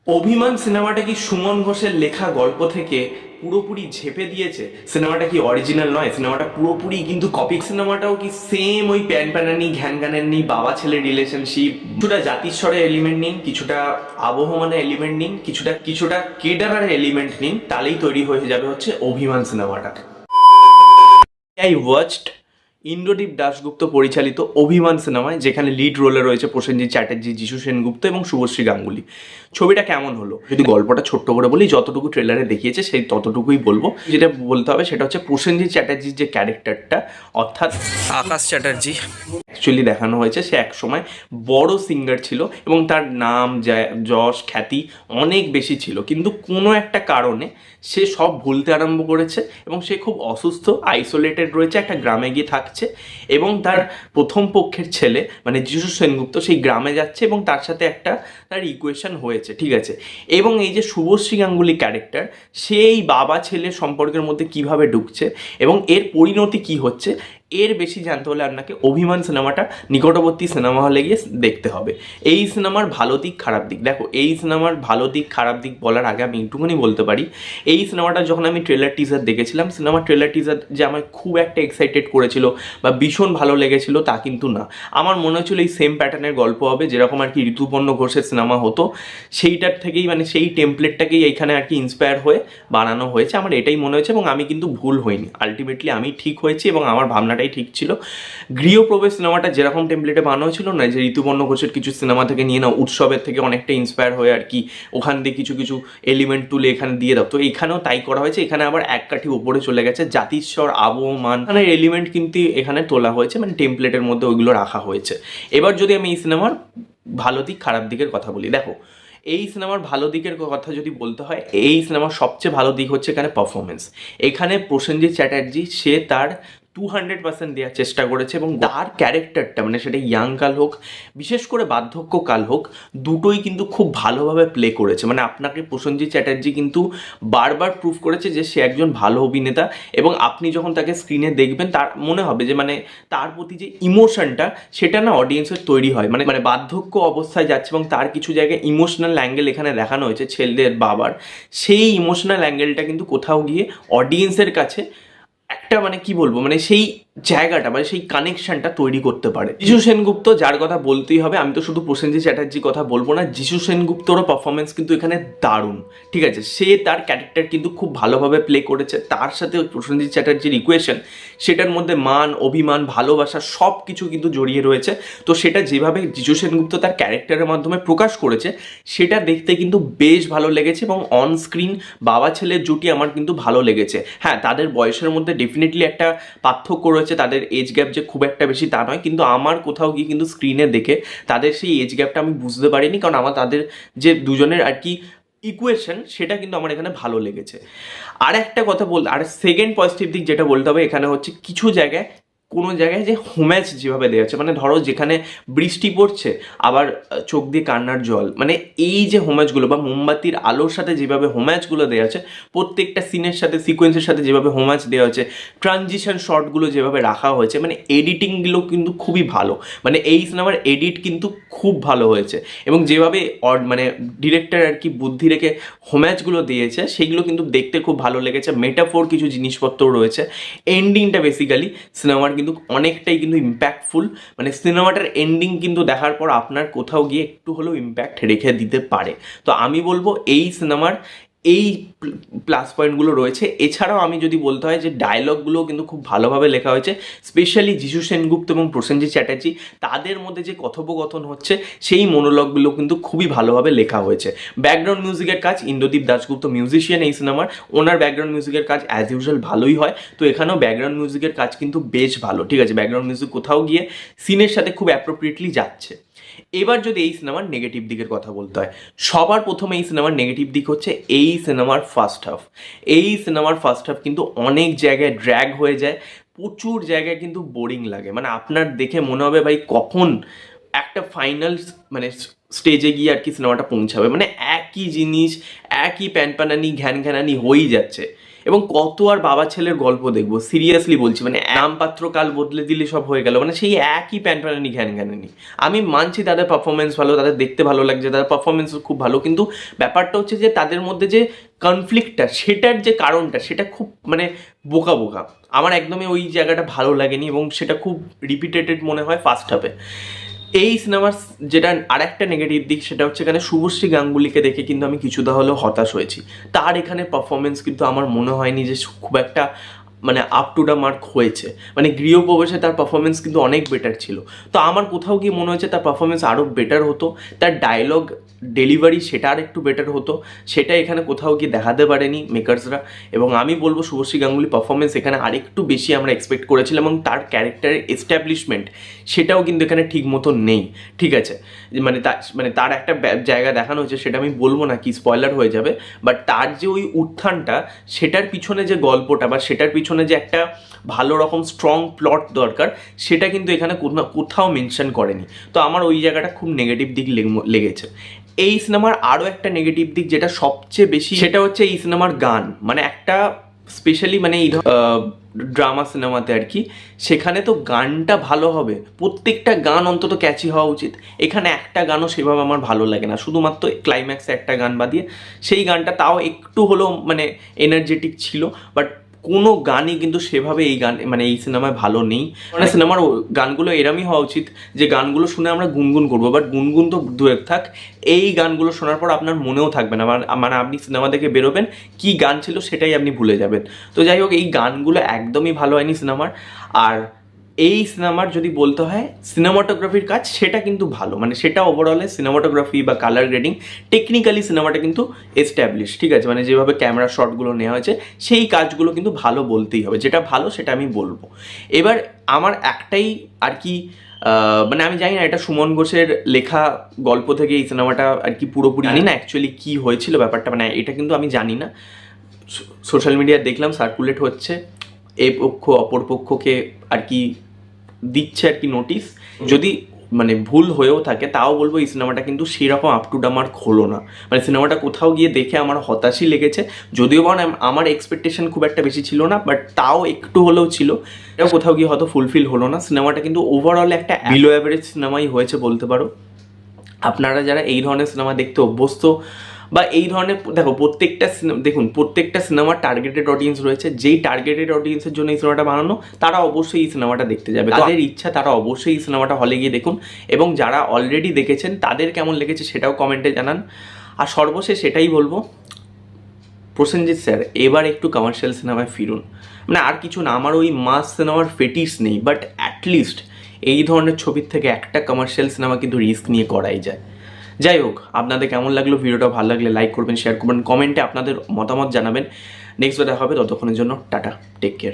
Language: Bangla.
অভিমান সিনেমাটা কি সুমন ঘোষের লেখা গল্প থেকে পুরোপুরি ঝেপে দিয়েছে? সিনেমাটা কি অরিজিনাল নয়? সিনেমাটা পুরোপুরি কিন্তু কপি। সিনেমাটাও কি সেম ওই প্যান প্যানানি ঘ্যান ঘ্যানের নেই, বাবা ছেলে রিলেশনশিপ, কিছুটা জাতিস্বরের এলিমেন্ট নিন, কিছুটা আবহমানের এলিমেন্ট নিন, কিছুটা কিছুটা কেডারার এলিমেন্ট নিন, তাহলেই তৈরি হয়ে যাবে হচ্ছে অভিমান সিনেমাটা। আই ওয়াচড ইন্দ্রদীপ দাশগুপ্ত পরিচালিত অভিমান সিনেমায়, যেখানে লিড রোলে রয়েছে প্রসেনজিৎ চ্যাটার্জি, যিশু সেনগুপ্ত এবং শুভশ্রী গাঙ্গুলি। ছবিটা কেমন হলো যদি গল্পটা ছোট্ট করে বলি, যতটুকু ট্রেলারে দেখিয়েছে সেই ততটুকুই বলবো। যেটা বলতে হবে সেটা হচ্ছে প্রসেনজিৎ চ্যাটার্জির যে ক্যারেক্টারটা, অর্থাৎ আকাশ চ্যাটার্জি, অ্যাকচুয়ালি দেখানো হয়েছে সে একসময় বড় সিঙ্গার ছিল এবং তার নাম যশ খ্যাতি অনেক বেশি ছিল, কিন্তু কোনো একটা কারণে সে সব ভুলতে আরম্ভ করেছে এবং সে খুব অসুস্থ, আইসোলেটেড রয়েছে, একটা গ্রামে গিয়ে থাকছে এবং তার প্রথম পক্ষের ছেলে মানে যিশু সেনগুপ্ত সেই গ্রামে যাচ্ছে এবং তার সাথে একটা তার ইকুয়েশন হয়েছে, ঠিক আছে। এবং এই যে শুভশ্রী গাঙ্গুলি ক্যারেক্টার, সেই বাবা ছেলে সম্পর্কের মধ্যে কিভাবে ঢুকছে এবং এর পরিণতি কি হচ্ছে, এর বেশি জানতে হলে আপনাকে অভিমান সিনেমাটা নিকটবর্তী সিনেমা হলে গিয়ে দেখতে হবে। এই সিনেমার ভালো দিক খারাপ দিক দেখো, এই সিনেমার ভালো দিক খারাপ দিক বলার আগে আমি একটুখানি বলতে পারি, এই সিনেমাটা যখন আমি ট্রেলার টিজার দেখেছিলাম, সিনেমার ট্রেলার টিজার যে আমায় খুব একটা এক্সাইটেড করেছিল বা ভীষণ ভালো লেগেছিল তা কিন্তু না। আমার মনে হচ্ছিল এই সেম প্যাটার্নের গল্প হবে, যেরকম আর কি ঋতুপর্ণ ঘোষের সিনেমা হতো, সেইটার থেকেই মানে সেই টেমপ্লেটটাকেই এইখানে আর কি ইন্সপায়ার হয়ে বানানো হয়েছে। আমার এটাই মনে হয়েছে এবং আমি কিন্তু ভুল হইনি, আলটিমেটলি আমি ঠিক হয়েছি এবং আমার ভাবনাটাই ঠিক ছিল। গৃহপ্রবেশ সিনেমাটা যেরকম টেমপ্লেটে বানানো হয়েছিল না, যে ঋতুপর্ণ ঘোষের কিছু সিনেমা থেকে নিয়ে নাও, উৎসবের থেকে অনেকটা ইন্সপায়ার হয়ে আর কি ওখান দিয়ে কিছু কিছু এলিমেন্ট তুলে এখানে দিয়ে দাও, তো এখানেও তাই করা হয়েছে। এখানে আবার এক কাঠি উপরে চলে গেছে, জাতিস্বর আবহমান মানে এলিমেন্ট কিন্তু এখানে তোলা হয়েছে, মানে টেমপ্লেটের মধ্যে ওইগুলো রাখা হয়েছে। এবার যদি আমি এই সিনেমার ভালো দিক খারাপ দিকের কথা বলি, দেখো এই সিনেমার ভালো দিকের কথা যদি বলতে হয়, এই সিনেমার সবচেয়ে ভালো দিক হচ্ছে এখানে পারফরমেন্স। এখানে প্রসেনজিৎ চ্যাটার্জি সে তার 200% দেওয়ার চেষ্টা করেছে এবং তার ক্যারেক্টারটা মানে সেটা ইয়াং কাল হোক, বিশেষ করে বার্ধক্য কাল হোক, দুটোই কিন্তু খুব ভালোভাবে প্লে করেছে। মানে আপনাকে প্রসেনজিৎ চ্যাটার্জি কিন্তু বারবার প্রুভ করেছে যে সে একজন ভালো অভিনেতা এবং আপনি যখন তাকে স্ক্রিনে দেখবেন তার মনে হবে যে মানে তার প্রতি যে ইমোশনটা সেটা না অডিয়েন্সের তৈরি হয়, মানে মানে বার্ধক্য অবস্থায় যাচ্ছে এবং তার কিছু জায়গায় ইমোশনাল অ্যাঙ্গেল এখানে দেখানো হয়েছে ছেলেদের বাবার, সেই ইমোশনাল অ্যাঙ্গেলটা কিন্তু কোথাও গিয়ে অডিয়েন্সের কাছে একটা মানে কি বলবো মানে সেই জায়গাটা মানে সেই কানেকশনটা তৈরি করতে পারে। যিশু সেনগুপ্ত যার কথা বলতেই হবে, আমি তো শুধু প্রসেনজিৎ চ্যাটার্জির কথা বলবো না, যিশু সেনগুপ্তরও পারফরমেন্স কিন্তু এখানে দারুণ, ঠিক আছে। সে তার ক্যারেক্টার কিন্তু খুব ভালোভাবে প্লে করেছে, তার সাথে প্রসেনজিৎ চ্যাটার্জির ইকুয়েশন, সেটার মধ্যে মান অভিমান ভালোবাসা সব কিছু কিন্তু জড়িয়ে রয়েছে। তো সেটা যেভাবে যিশু সেনগুপ্ত তার ক্যারেক্টারের মাধ্যমে প্রকাশ করেছে সেটা দেখতে কিন্তু বেশ ভালো লেগেছে এবং অন স্ক্রিন বাবা ছেলের জুটি আমার কিন্তু ভালো লেগেছে। হ্যাঁ, তাদের বয়সের মধ্যে ডেফিনেটলি একটা পার্থক্য রয়েছে, তাদের এজ গ্যাপ যে খুব একটা বেশি তা নয়, কিন্তু আমার কোথাও গিয়ে কিন্তু স্ক্রিনে দেখে তাদের সেই এজ গ্যাপটা আমি বুঝতে পারিনি, কারণ আমার তাদের যে দুজনের আর কি ইকুয়েশন সেটা কিন্তু আমার এখানে ভালো লেগেছে। আর একটা কথা আর সেকেন্ড পজিটিভ দিক যেটা বলতে হবে এখানে হচ্ছে কিছু জায়গায় কোনো জায়গায় যে হোম্যাজ যেভাবে দেওয়া হচ্ছে, মানে ধরো যেখানে বৃষ্টি পড়ছে আবার চোখ দিয়ে কান্নার জল, মানে এই যে হোম্যাজগুলো বা মোমবাতির আলোর সাথে যেভাবে হোম্যাজগুলো দেওয়া আছে, প্রত্যেকটা সিনের সাথে সিকোয়েন্সের সাথে যেভাবে হোম্যাজ দেওয়া আছে, ট্রানজিশন শটগুলো যেভাবে রাখা হয়েছে, মানে এডিটিংগুলো কিন্তু খুবই ভালো। মানে এই সিনেমার এডিট কিন্তু খুব ভালো হয়েছে এবং যেভাবে মানে ডিরেক্টর আর কি বুদ্ধি রেখে হোম্যাজগুলো দিয়েছে সেগুলো কিন্তু দেখতে খুব ভালো লেগেছে। মেটাফোর কিছু জিনিসপত্র রয়েছে। এন্ডিংটা বেসিক্যালি সিনেমার কিন্তু অনেকটাই কিন্তু ইম্প্যাক্টফুল, মানে সিনেমাটার এন্ডিং কিন্তু দেখার পর আপনার কোথাও গিয়ে একটু হলেও ইম্প্যাক্ট রেখে দিতে পারে। তো আমি বলবো এই সিনেমার এই প্লাস পয়েন্টগুলো রয়েছে। এছাড়াও আমি যদি বলতে হয় যে ডায়লগগুলো কিন্তু খুব ভালোভাবে লেখা হয়েছে, স্পেশালি যিশু সেনগুপ্ত এবং প্রসেনজিৎ চ্যাটার্জি তাদের মধ্যে যে কথোপকথন হচ্ছে সেই মনোলগগুলো কিন্তু খুবই ভালোভাবে লেখা হয়েছে। ব্যাকগ্রাউন্ড মিউজিকের কাজ ইন্দ্রদীপ দাশগুপ্ত মিউজিশিয়ান এই সিনেমার, ওনার ব্যাকগ্রাউন্ড মিউজিকের কাজ অ্যাজ ইউজুয়াল ভালোই হয়, তো এখানেও ব্যাকগ্রাউন্ড মিউজিকের কাজ কিন্তু বেশ ভালো, ঠিক আছে। ব্যাকগ্রাউন্ড মিউজিক কোথাও গিয়ে সিনের সাথে খুব অ্যাপ্রোপ্রিয়েটলি যাচ্ছে। এবার যদি এই সিনেমার নেগেটিভ দিকের কথা বলতে হয়, সবার প্রথমে এই সিনেমার নেগেটিভ দিক হচ্ছে এই সিনেমার ফার্স্ট হাফ। এই সিনেমার ফার্স্ট হাফ কিন্তু অনেক জায়গায় ড্র্যাগ হয়ে যায়, প্রচুর জায়গায় কিন্তু বোরিং লাগে, মানে আপনার দেখে মনে হবে ভাই কখন একটা ফাইনাল মানে স্টেজে গিয়ে আর কি সিনেমাটা পৌঁছাবে, মানে একই জিনিস একই প্যানপ্যানানি ঘ্যান ঘ্যানানি হয়েই যাচ্ছে। এবং কত আর বাবা ছেলের গল্প দেখবো, সিরিয়াসলি বলছি, মানে নামপাত্র কাল বদলে দিলে সব হয়ে গেল, মানে সেই একই প্যানপ্যানানি ঘ্যানঘ্যানানি। আমি মানছি তাদের পারফরমেন্স ভালো, তাদের দেখতে ভালো লাগছে, তাদের পারফরমেন্স খুব ভালো, কিন্তু ব্যাপারটা হচ্ছে যে তাদের মধ্যে যে কনফ্লিক্টটা, সেটার যে কারণটা, সেটা খুব মানে বোকা বোকা। আমার একদমই ওই জায়গাটা ভালো লাগেনি এবং সেটা খুব রিপিটেটেড মনে হয় ফার্স্ট হাফে। এই সিনেমার যেটা আরেকটা নেগেটিভ দিক, সেটা হচ্ছে এখানে শুভশ্রী গাঙ্গুলিকে দেখে কিন্তু আমি কিছুটা হলেও হতাশ হয়েছি। তার এখানে পারফরমেন্স কিন্তু আমার মনে হয়নি যে খুব একটা মানে আপ টু দ্য মার্ক হয়েছে। মানে গৃহপ্রবেশে তার পারফরমেন্স কিন্তু অনেক বেটার ছিল। তো আমার কোথাও গিয়ে মনে হয়েছে তার পারফরমেন্স আরও বেটার হতো, তার ডায়লগ ডেলিভারি সেটা আর একটু বেটার হতো, সেটা এখানে কোথাও গিয়ে দেখাতে পারেনি মেকার্সরা। এবং আমি বলবো শুভশ্রী গাঙ্গুলি পারফরমেন্স এখানে আরেকটু বেশি আমরা এক্সপেক্ট করেছিলাম, এবং তার ক্যারেক্টারের এস্টাবলিশমেন্ট সেটাও কিন্তু এখানে ঠিক মতো নেই। ঠিক আছে, মানে তার একটা জায়গা দেখানো হয়েছে, সেটা আমি বলবো না, কি স্পয়লার হয়ে যাবে, বাট তার যে ওই উত্থানটা, সেটার পিছনে যে গল্পটা বা সেটার পিছনে যে একটা ভালো রকম স্ট্রং প্লট দরকার, সেটা কিন্তু এখানে কোথাও মেনশন করেনি। তো আমার ওই জায়গাটা খুব নেগেটিভ দিক লেগেছে। এই সিনেমার আরও একটা নেগেটিভ দিক যেটা সবচেয়ে বেশি, সেটা হচ্ছে এই সিনেমার গান। মানে একটা স্পেশালি মানে এই ড্রামা সিনেমাতে আর কি, সেখানে তো গানটা ভালো হবে, প্রত্যেকটা গান অন্তত ক্যাচি হওয়া উচিত। এখানে একটা গানও সেভাবে আমার ভালো লাগে না, শুধুমাত্র ক্লাইম্যাক্সে একটা গান বাদিয়ে, সেই গানটা তাও একটু হলেও মানে এনার্জেটিক ছিল, বাট কোনো গানই কিন্তু সেভাবে এই গান মানে এই সিনেমায় ভালো নেই। মানে সিনেমার গানগুলো এরমই হওয়া উচিত যে গানগুলো শুনে আমরা গুনগুন করবো, বাট গুনগুন তো দূরে থাক, এই গানগুলো শোনার পর আপনার মনেও থাকবে না, মানে আপনি সিনেমা দেখে বেরোবেন, কি গান ছিল সেটাই আপনি ভুলে যাবেন। তো যাই হোক, এই গানগুলো একদমই ভালো হয়নি সিনেমার। আর এই সিনেমার যদি বলতে হয় সিনেমাটোগ্রাফির কাজ, সেটা কিন্তু ভালো, মানে সেটা ওভারঅলে সিনেমাটোগ্রাফি বা কালার গ্রেডিং টেকনিক্যালি সিনেমাটা কিন্তু এস্টাবলিশ, ঠিক আছে, মানে যেভাবে ক্যামেরা শটগুলো নেওয়া হয়েছে সেই কাজগুলো কিন্তু ভালো বলতেই হবে, যেটা ভালো সেটা আমি বলবো। এবার আমার একটাই আর কি মানে আমি জানি না এটা সুমন ঘোষের লেখা গল্প থেকে এই সিনেমাটা আর কি পুরোপুরি, জানি না অ্যাকচুয়ালি কী হয়েছিল ব্যাপারটা, মানে এটা কিন্তু আমি জানি না। সোশ্যাল মিডিয়ায় দেখলাম সার্কুলেট হচ্ছে, এ পক্ষ অপর পক্ষকে আর কি দিচ্ছে আর কি নোটিশ। যদি মানে ভুল হয়েও থাকে তাও বলবো এই সিনেমাটা কিন্তু সেরকম আপ টু দ্য মার্ক হলো না। মানে সিনেমাটা কোথাও গিয়ে দেখে আমার হতাশই লেগেছে, যদিও বা আমার এক্সপেকটেশন খুব একটা বেশি ছিল না, বাট তাও একটু হলেও ছিল, এটাও কোথাও গিয়ে হয়তো ফুলফিল হলো না। সিনেমাটা কিন্তু ওভারঅল একটা বিলো অ্যাভারেজ সিনেমাই হয়েছে বলতে পারো। আপনারা যারা এই ধরনের সিনেমা দেখতে অভ্যস্ত বা এই ধরনের, দেখো প্রত্যেকটা সিনেমার টার্গেটেড অডিয়েন্স রয়েছে, যেই টার্গেটেড অডিয়েন্সের জন্য এই সিনেমাটা বানানো, তারা অবশ্যই এই সিনেমাটা দেখতে যাবে। তাদের ইচ্ছা, তারা অবশ্যই এই সিনেমাটা হলে গিয়ে দেখুন, এবং যারা অলরেডি দেখেছেন তাদের কেমন লেগেছে সেটাও কমেন্টে জানান। আর সর্বশেষ সেটাই বলবো, প্রসেনজিৎ স্যার এবার একটু কমার্শিয়াল সিনেমায় ফিরুন। মানে আর কিছু না, আমার ওই মাস সিনেমার ফেটিস নেই, বাট অ্যাটলিস্ট এই ধরনের ছবির থেকে একটা কমার্শিয়াল সিনেমা কিন্তু রিস্ক নিয়ে করাই যায়। যাই হোক, আপনাদের কেমন লাগলো ভিডিওটা, ভালো লাগলে লাইক করবেন, শেয়ার করবেন, কমেন্টে আপনাদের মতামত জানাবেন। নেক্সট দেখা হবে, ততক্ষণের জন্য টাটা, টেক কেয়ার।